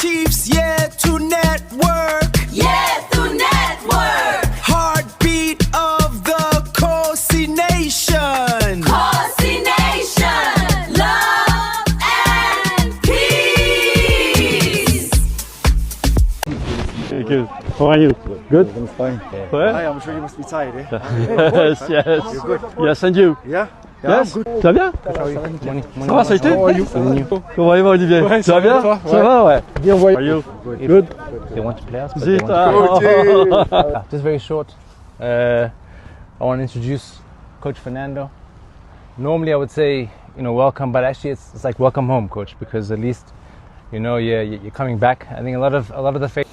Chiefs, yeah, to network. Yeah, through network. Heartbeat of the Khosi Nation. Khosi Nation. Love and peace. Thank you. How are you? Good? I'm fine. Ouais. Hi, I'm sure you must be tired, eh? Yes, yes. You're good. Yes, and you? Yeah? Yes? I'm good. Ça va bien? Ça va, ça a été? Comment il va, Olivier? Ouais, ça va bien? toi? Ça va, ouais. Bien, How are you? Good? They want to play us, but Zit, they want ah. Just very short. I want to introduce Coach Fernando. Normally I would say, welcome, but actually it's like welcome home, Coach, because at least, you're coming back. I think a lot of the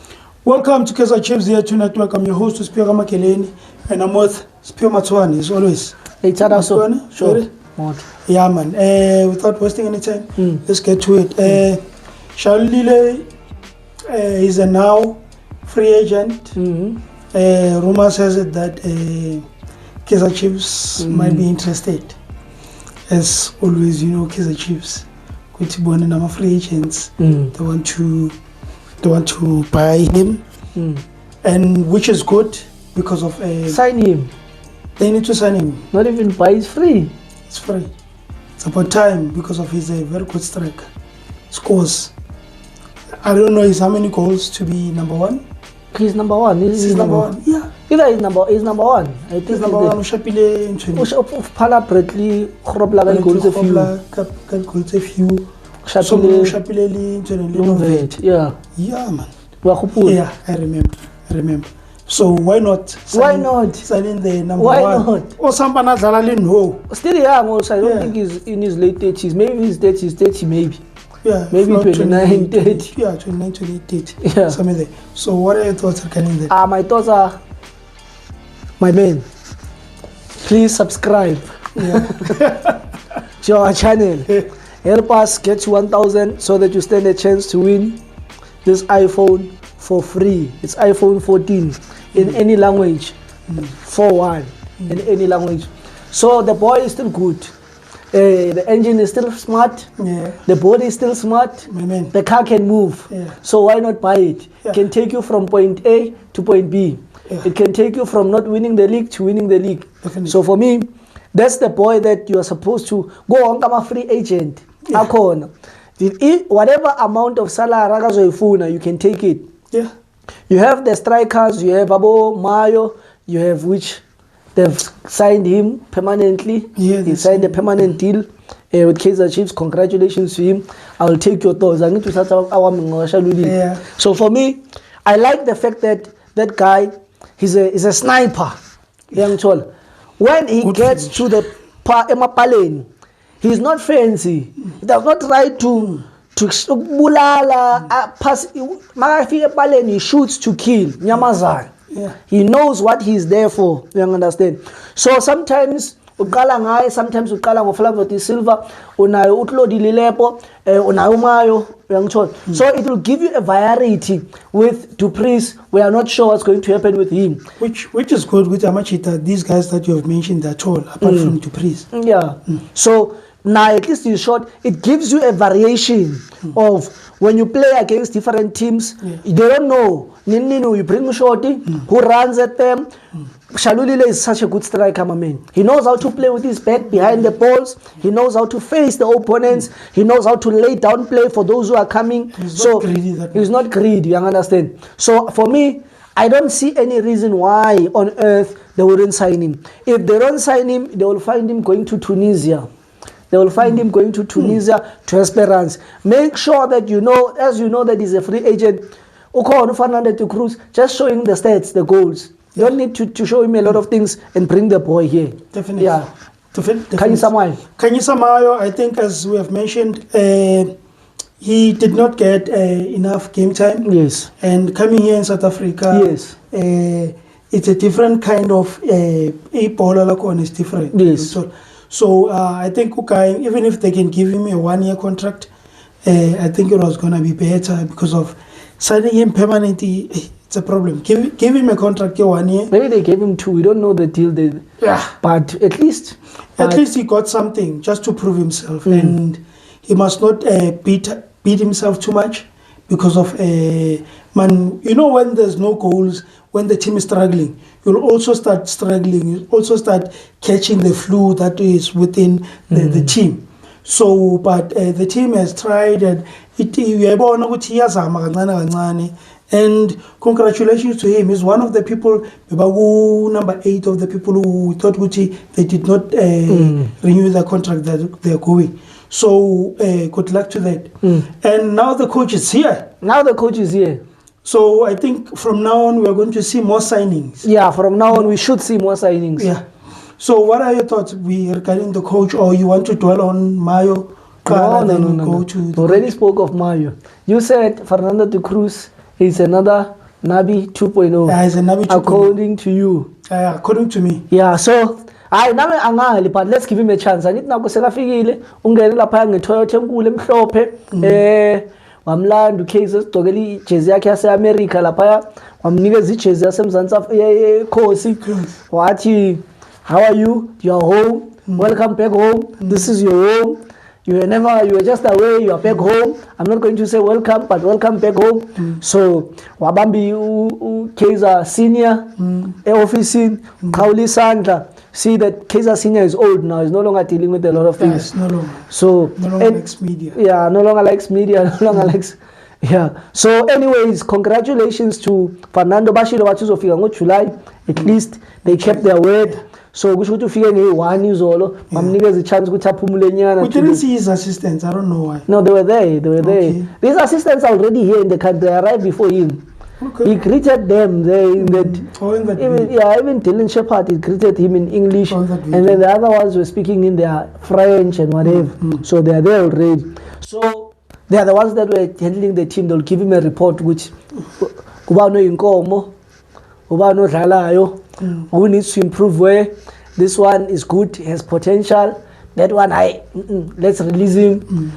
Welcome to Kaizer Chiefs here to Network. I'm your host, Spiro Makeleni, and I'm with Spiro Matsuani, as always. Hey, Tada, so Matsuani, sure. ready? Yeah, man. Without wasting any time, let's get to it. Shalulile is a now free agent. Rumor says it that Kaizer Chiefs might be interested. As always, Kaizer Chiefs, Kutibone and I'm free agents. They want to buy him, and which is good because of Sign him. they need to sign him. Not even buy, it's free. It's free. It's about time because of his very good strike. Scores. I don't know how many goals to be number one. He's number one. He's number one. Yeah. Either he's number one. I think He's number one. Ushapile in 20. Phala Bradley, Khrobla ka goals a few. Goals a few. Shapile, Ushapile in 20. Longvet. Yeah. Yeah, man. Wa khopula. Yeah, I remember. So why not? Why not? Signing the number Why one. not? Or somebody no. Still young also. I don't Yeah. think he's in his late 30s. Maybe his 30s, 30 maybe. Yeah, Maybe not 29, 30. Yeah, 29, 28, 30. Yeah. Something there. So what are your thoughts regarding that? My thoughts are, my man, please subscribe to our channel. Help us get to 1,000 so that you stand a chance to win this iPhone for free. It's iPhone 14 in any language, 4.1 in any language. So the boy is still good. The engine is still smart. Yeah. The body is still smart. My man. The car can move. Yeah. So why not buy it? Yeah. It can take you from point A to point B. Yeah. It can take you from not winning the league to winning the league. Definitely. So for me, that's the boy that you are supposed to go on. I'm a free agent. Yeah. Akhona. Whatever amount of salary akazoyifuna, you can take it. Yeah. You have the strikers. You have Abo Mayo. You have which they've signed him permanently. Yeah, he they signed a permanent deal with Kaizer Chiefs. Congratulations to him. I'll take your thoughts. I need to start our Yeah. So for me, I like the fact that that guy, he's a sniper. Young Chol. When he Good gets finish. to the Emapaleni, he's not fancy. He does not try to bulala pass. Makafika epaleni, he shoots to kill. Nyamazana. Yeah. He knows what he's there for. You understand? So sometimes uqala ngaye, sometimes uqala ngoFlavio Silva, unayo uTlodi Lilepo, unayo Mayo, uyangithola. So it will give you a variety. With Dupreez, we are not sure what's going to happen with him. Which is good with Amachita, these guys that you have mentioned at all, apart from Dupreez. Yeah. So now at least in short, it gives you a variation of when you play against different teams. They don't know. Nino, you bring Shorty, who runs at them. Shalulile is such a good striker, my man. He knows how to play with his back behind the balls. He knows how to face the opponents. He knows how to lay down play for those who are coming. He's not greedy that he's not greedy, you understand? So for me, I don't see any reason why on earth they wouldn't sign him. If they don't sign him, they will find him going to Tunisia. They will find him going to Tunisia, to Esperance. Make sure that as you know that he's a free agent. Ukhona Fernando de Cruz, just showing the stats, the goals. You don't need to show him a lot of things and bring the boy here. Definitely. Yeah. Definitely. Kanyisa Mayo. Kanyisa Mayo, I think, as we have mentioned, he did not get enough game time. Yes. And coming here in South Africa, Yes. It's a different kind of a baller is different. Yes. So I think Ukai, even if they can give him a 1-year contract, I think it was going to be better because of signing him permanently. It's a problem. Give him a contract 1 year. Maybe they gave him 2. We don't know the deal. Yeah. But at least He got something just to prove himself, and he must not beat himself too much, because of man. You know, when there's no goals, when the team is struggling, you'll also start struggling. You'll also start catching the flu that is within the team. So, but the team has tried, and and congratulations to him. He's one of the people, number 8 of the people who thought they did not renew the contract that they're going. So, good luck to that. And now the coach is here. Now the coach is here. So, I think from now on, we are going to see more signings. Yeah, from now on, we should see more signings. Yeah. So, what are your thoughts regarding the coach, or you want to dwell on Mayo? No. Already spoke of Mayo. You said Fernando de Cruz is another Nabi 2.0. Yeah, he's a Nabi 2.0. According to you. According to me. Yeah, so hayi nami angali, but let's give him a chance. Angithi nako sekafikile ungene lapha ngeToyota enkulu emhlophe wamlanda uKaizer sigcokela ijezi yakhe yase-America lapha wamnikeza ijezi yaseMzansi Khosi wathi how are you? You are home. Welcome back home. This is your home. You were just away, you are back home. I'm not going to say welcome, but welcome back home. So, wabambi Kaizer Senior, office, Kauli Sandra. See that Kaizer Senior is old now, he's no longer dealing with a lot of things. Yes, no longer. So, no longer likes media. Yeah, no longer likes media, no longer likes. Yeah. So, anyways, congratulations to Fernando Bashilo Watuzofika ngo July. At least they kept their word. So kusho ukuthi ufike nge-1 izolo bamnikeza i-chance ukuthi aphumule nyana. We didn't see his assistants. I don't know why. No, they were there. Okay. These assistants are already here in the country. They arrived before him. Okay. He greeted them there in that. Even Dylan Shepard, he greeted him in English, and then the other ones were speaking in their French and whatever. So they are there already. So they are the ones that were handling the team. They'll give him a report which kuba no inkomo, kuba no dlalayo. Who needs to improve where? This one is good, has potential. That one, let's release him.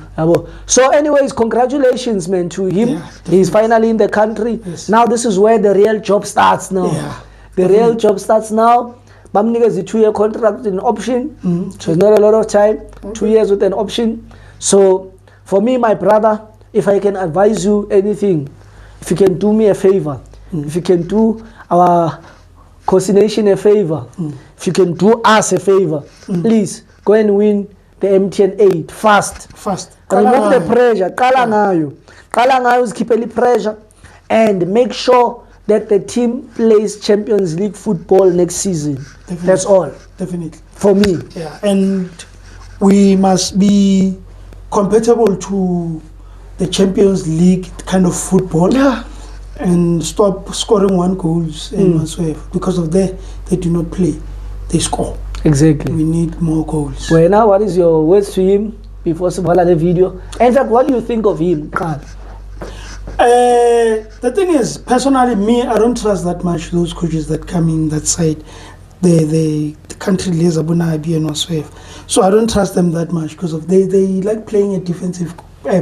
So anyways, congratulations, man, to him. Yeah, he's finally in the country. Yes. Now this is where the real job starts now. Yeah. The real job starts now. Bamnika is a 2-year contract with an option. So it's not a lot of time. 2 years with an option. So for me, my brother, if I can advise you anything, if you can do me a favor, if you can do our Khosi Nation a favor, if you can do us a favor, please go and win the MTN 8 fast. Remove the pressure. Qala ngayo uzikhiphele pressure and make sure that the team plays Champions League football next season. Definitely. That's all. Definitely. For me. Yeah, and we must be compatible to the Champions League kind of football. Yeah. And stop scoring 1 goals and whatsoever. Because of that, they do not play. They score. Exactly. We need more goals. Well, now, what is your words to him before the video? In fact, what do you think of him, Carl? The thing is, personally, me, I don't trust that much those coaches that come in that side. The country lays Abunabi and whatsoever. So I don't trust them that much because of they like playing a defensive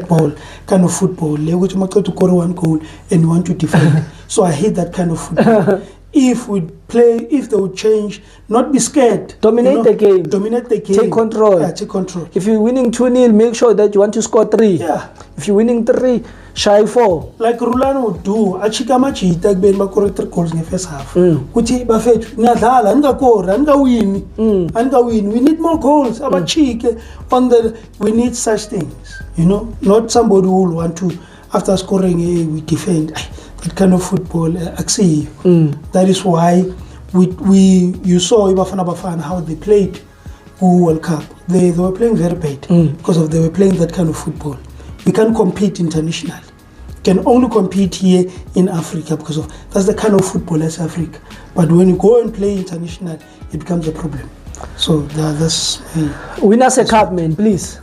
ball kind of football. They want to score 1 goal and want to defend. So I hate that kind of football. If they would change, not be scared. Dominate the game. Take control. Yeah, take control. If you're winning 2-0, make sure that you want to score 3. Yeah. If you're winning 3, shy 4. Like Rulano would do, achika machi tag ben bakore 3 goals in the first half. Kuti bafet ngadlala anga win. We need more goals. Abachike on the we need such things. You know, not somebody who will want to after scoring we defend. That kind of football, that is why you saw Ibafana Bafana how they played World Cup. They were playing very bad because they were playing that kind of football. We can't compete internationally. We can only compete here in Africa because that's the kind of football that's Africa. But when you go and play international, it becomes a problem. So that's win us a cup, man, please.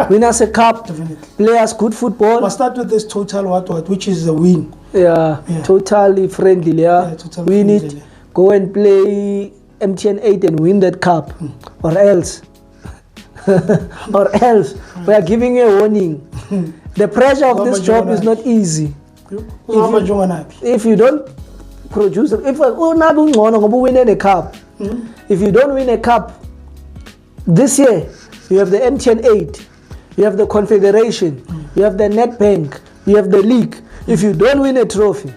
Win us a cup. Definitely. Play us good football. But start with this total what, which is a win. Yeah. Totally friendly. Yeah, totally win friendly. It. Go and play MTN 8 and win that cup, or else. We are giving you a warning. The pressure of this job is not easy. If you don't produce, if you win a cup, if you don't win a cup this year, you have the MTN 8, you have the Confederation, you have the Nedbank, you have the league. If you don't win a trophy,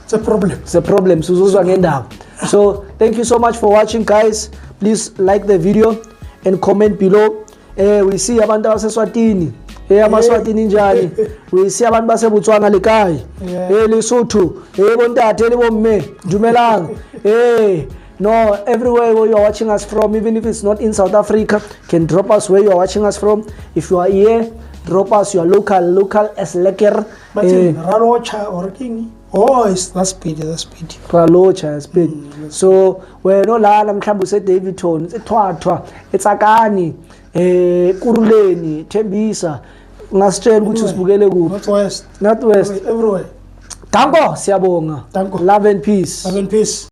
It's a problem. it's a problem. So thank you so much for watching, guys. Please like the video and comment below. We see abantu baseSwatini. AmaSwatini njani? We see abantu baseBotswana lekhaya. Lesotho. Bontate le bomme. Dumelang. No, everywhere where you are watching us from, even if it's not in South Africa, can drop us where you are watching us from. If you are here, drop us your local as lekker. But in Ralocha or King. Oh, that's speedy. Ralocha speed. So we no la mhlawumbe se Davidton, eThwathwa, eTsakani, Kuruleni, Tembisa. Ngasitshela ukuthi usibukele kuphi. Northwest. Everywhere. Everywhere. Danko, siyabonga. Danko. Love and peace. Love and peace.